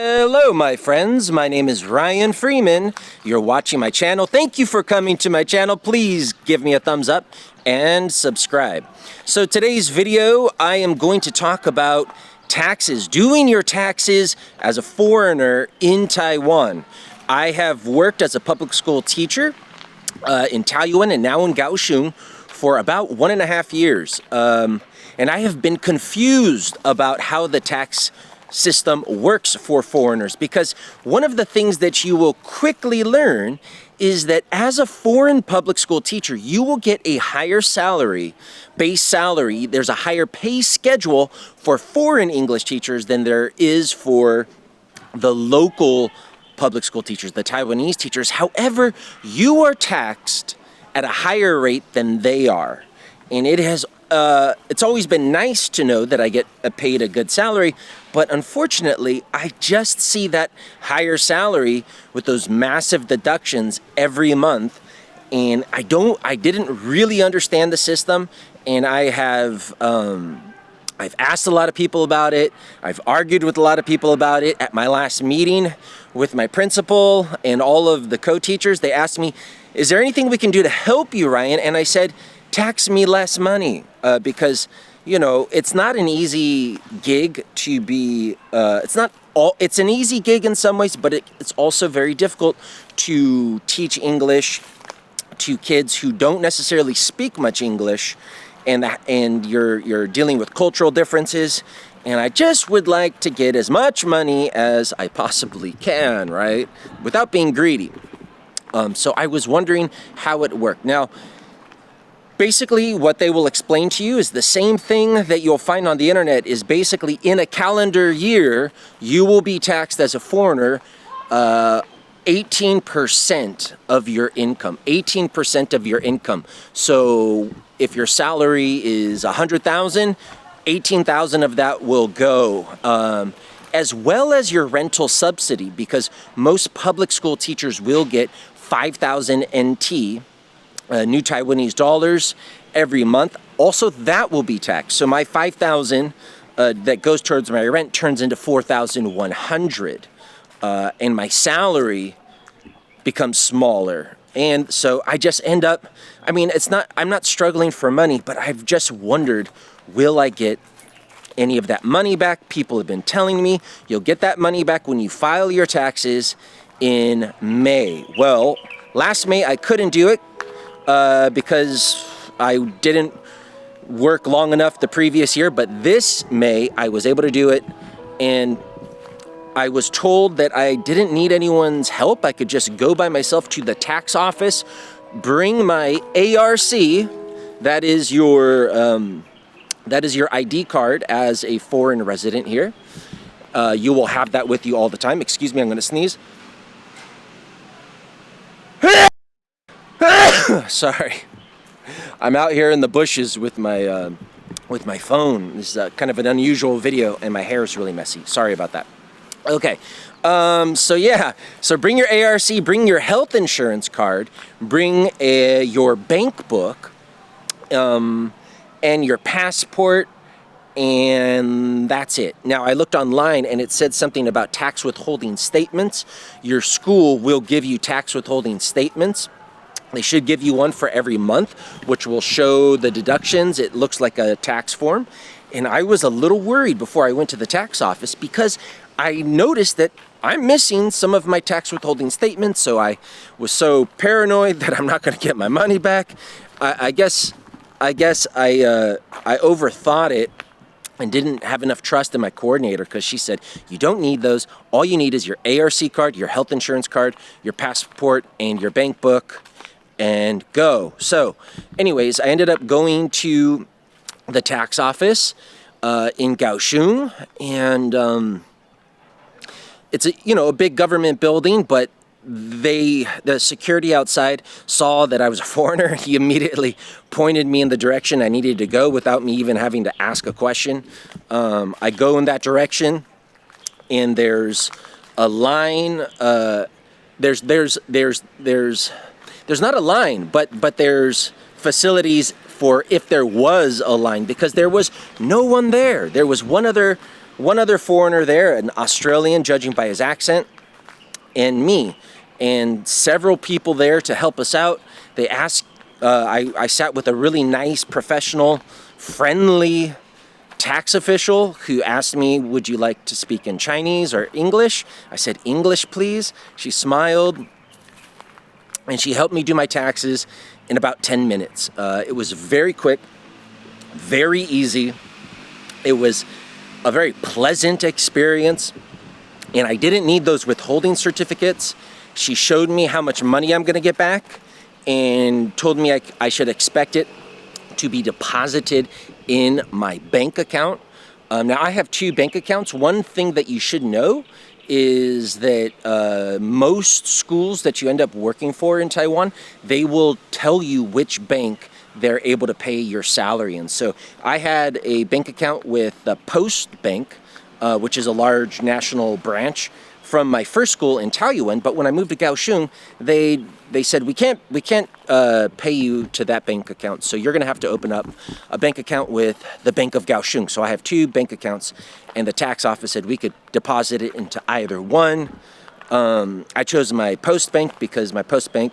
Hello my friends, my name is Ryan Freeman. You're watching my channel. Thank you for coming to my channel. Please give me a thumbs up and subscribe. So today's video, I am going to talk about taxes, doing your taxes as a foreigner in Taiwan. I have worked as a public school teacher in Taiwan and now in Kaohsiung for about 1.5 years. And I have been confused about how the tax system works for foreigners, because one of the things that you will quickly learn is that as a foreign public school teacher, you will get a higher salary, base salary. There's a higher pay schedule for foreign English teachers than there is for the local public school teachers, the Taiwanese teachers. However, you are taxed at a higher rate than they are. And it's always been nice to know that I get paid a good salary, but unfortunately, I just see that higher salary with those massive deductions every month, and I didn't really understand the system, and I've asked a lot of people about it. I've argued with a lot of people about it. At my last meeting with my principal and all of the co-teachers, they asked me, "Is there anything we can do to help you, Ryan?" And I said, tax me less money, because, you know, it's not an easy gig to be, it's an easy gig in some ways, but it's also very difficult to teach English to kids who don't necessarily speak much English, and you're dealing with cultural differences, and I just would like to get as much money as I possibly can, right? Without being greedy. So I was wondering how it worked. Now, basically, what they will explain to you is the same thing that you'll find on the internet. Is basically, in a calendar year, you will be taxed as a foreigner 18% of your income. 18% of your income. So if your salary is 100,000, 18,000 of that will go. As well as your rental subsidy, because most public school teachers will get 5,000 NT. New Taiwanese dollars every month. Also, that will be taxed. So my 5,000 that goes towards my rent turns into 4,100, and my salary becomes smaller. And so I just end up, I mean, I'm not struggling for money, but I've just wondered, will I get any of that money back? People have been telling me you'll get that money back when you file your taxes in May. Well, last May I couldn't do it, because I didn't work long enough the previous year, but this May I was able to do it, and I was told that I didn't need anyone's help. I could just go by myself to the tax office, bring my ARC, that is your ID card as a foreign resident here. You will have that with you all the time. Excuse me, I'm gonna sneeze. Sorry, I'm out here in the bushes with my phone. This is kind of an unusual video, and my hair is really messy. Sorry about that. Okay, so yeah, so bring your ARC, bring your health insurance card, bring your bank book, and your passport, and that's it. Now, I looked online and it said something about tax withholding statements. Your school will give you tax withholding statements. They should give you one for every month, which will show the deductions. It looks like a tax form. And I was a little worried before I went to the tax office, because I noticed that I'm missing some of my tax withholding statements. So I was so paranoid that I'm not going to get my money back. I guess I overthought it and didn't have enough trust in my coordinator, because she said, you don't need those. All you need is your ARC card, your health insurance card, your passport, and your bank book, and go. So anyways, I ended up going to the tax office in Kaohsiung, and it's a big government building, but the security outside saw that I was a foreigner. He immediately pointed me in the direction I needed to go without me even having to ask a question. I go in that direction, and there's a line. There's not a line, but there's facilities for if there was a line, because there was no one there. There was one other one other foreigner there, an Australian, judging by his accent, and me, and several people there to help us out. They asked, I sat with a really nice, professional, friendly tax official who asked me, would you like to speak in Chinese or English? I said, English, please. She smiled, and she helped me do my taxes in about 10 minutes. It was very quick, very easy. It was a very pleasant experience, and I didn't need those withholding certificates. She showed me how much money I'm gonna get back and told me I should expect it to be deposited in my bank account. Now I have 2 bank accounts. One thing that you should know is that most schools that you end up working for in Taiwan, they will tell you which bank they're able to pay your salary in. So I had a bank account with the Post Bank, which is a large national branch from my first school in Taiwan. But when I moved to Kaohsiung, they said we can't pay you to that bank account. So you're going to have to open up a bank account with the Bank of Kaohsiung. So I have 2 bank accounts, and the tax office said we could deposit it into either one. I chose my Post Bank because my Post Bank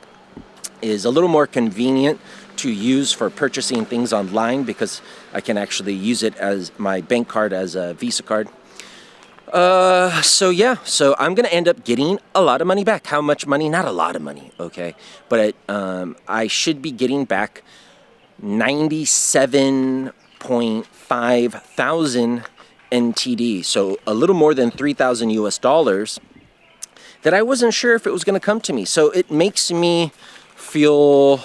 is a little more convenient to use for purchasing things online, because I can actually use it as my bank card as a Visa card. So yeah, so I'm gonna end up getting a lot of money back. How much money? Not a lot of money, okay? But I should be getting back 97.5 thousand NTD, so a little more than 3,000 US dollars that I wasn't sure if it was gonna come to me. So it makes me feel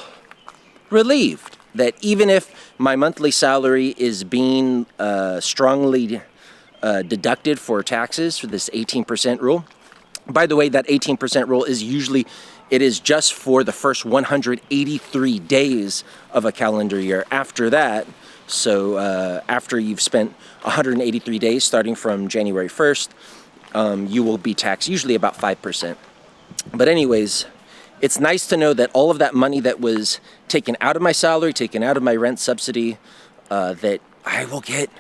relieved that even if my monthly salary is being strongly deducted for taxes for this 18% rule. By the way, that 18% rule is usually, it is just for the first 183 days of a calendar year. After that, so after you've spent 183 days starting from January 1st, you will be taxed usually about 5%. But anyways, it's nice to know that all of that money that was taken out of my salary, taken out of my rent subsidy, that I will get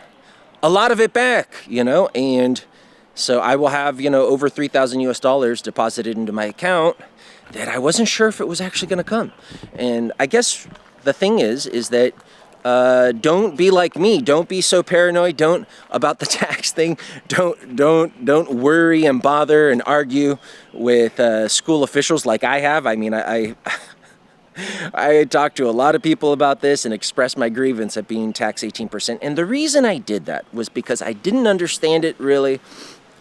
a lot of it back, you know, and so I will have, you know, over 3,000 US dollars deposited into my account that I wasn't sure if it was actually going to come. And I guess the thing is that don't be like me. Don't be so paranoid. Don't about the tax thing. Don't worry and bother and argue with school officials like I have. I mean, I talked to a lot of people about this and expressed my grievance at being taxed 18%. And the reason I did that was because I didn't understand it really.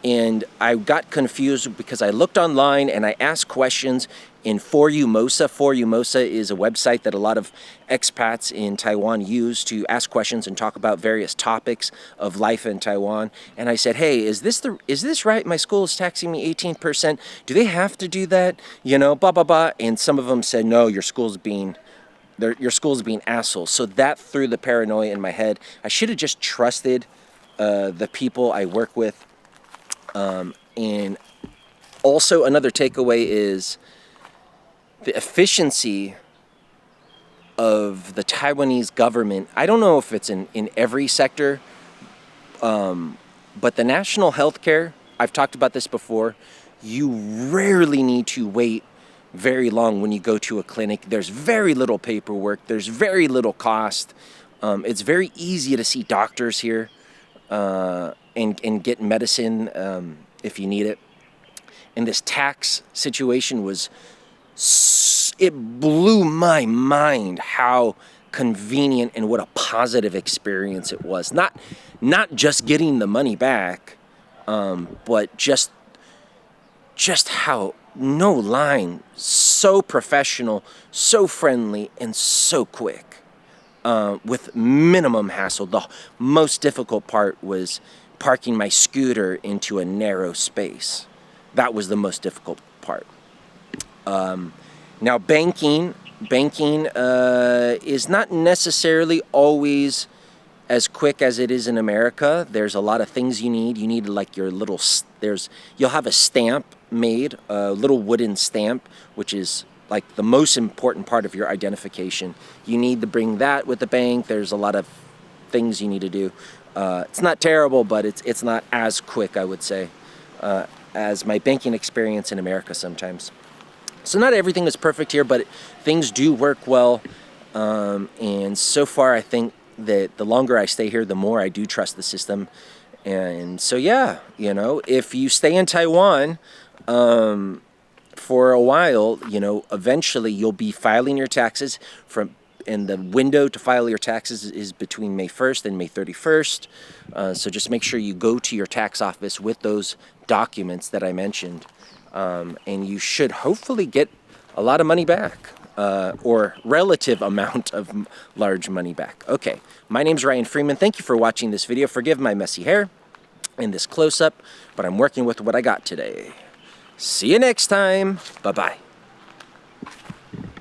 And I got confused because I looked online and I asked questions in Formosa. Formosa is a website that a lot of expats in Taiwan use to ask questions and talk about various topics of life in Taiwan. And I said, hey, is this right? My school is taxing me 18%. Do they have to do that? You know, blah, blah, blah. And some of them said, no, your school's being assholes. So that threw the paranoia in my head. I should have just trusted the people I work with. And also another takeaway is the efficiency of the Taiwanese government. I don't know if it's in every sector, but the national health care, I've talked about this before, you rarely need to wait very long when you go to a clinic. There's very little paperwork. There's very little cost. It's very easy to see doctors here and get medicine if you need it. And this tax situation it blew my mind how convenient and what a positive experience it was. Not just getting the money back, but just how no line, so professional, so friendly, and so quick, with minimum hassle. The most difficult part was parking my scooter into a narrow space. That was the most difficult part. Now banking is not necessarily always as quick as it is in America. There's a lot of things you need. You need like your little, you'll have a stamp made, a little wooden stamp, which is like the most important part of your identification. You need to bring that with the bank. There's a lot of things you need to do. It's not terrible, but it's not as quick, I would say, as my banking experience in America sometimes. So not everything is perfect here, but things do work well. And so far, I think that the longer I stay here, the more I do trust the system. And so, yeah, you know, if you stay in Taiwan for a while, you know, eventually you'll be filing your taxes and the window to file your taxes is between May 1st and May 31st. So just make sure you go to your tax office with those documents that I mentioned. And you should hopefully get a lot of money back, or relative amount of large money back. Okay, my name's Ryan Freeman. Thank you for watching this video. Forgive my messy hair and this close-up, but I'm working with what I got today. See you next time. Bye-bye.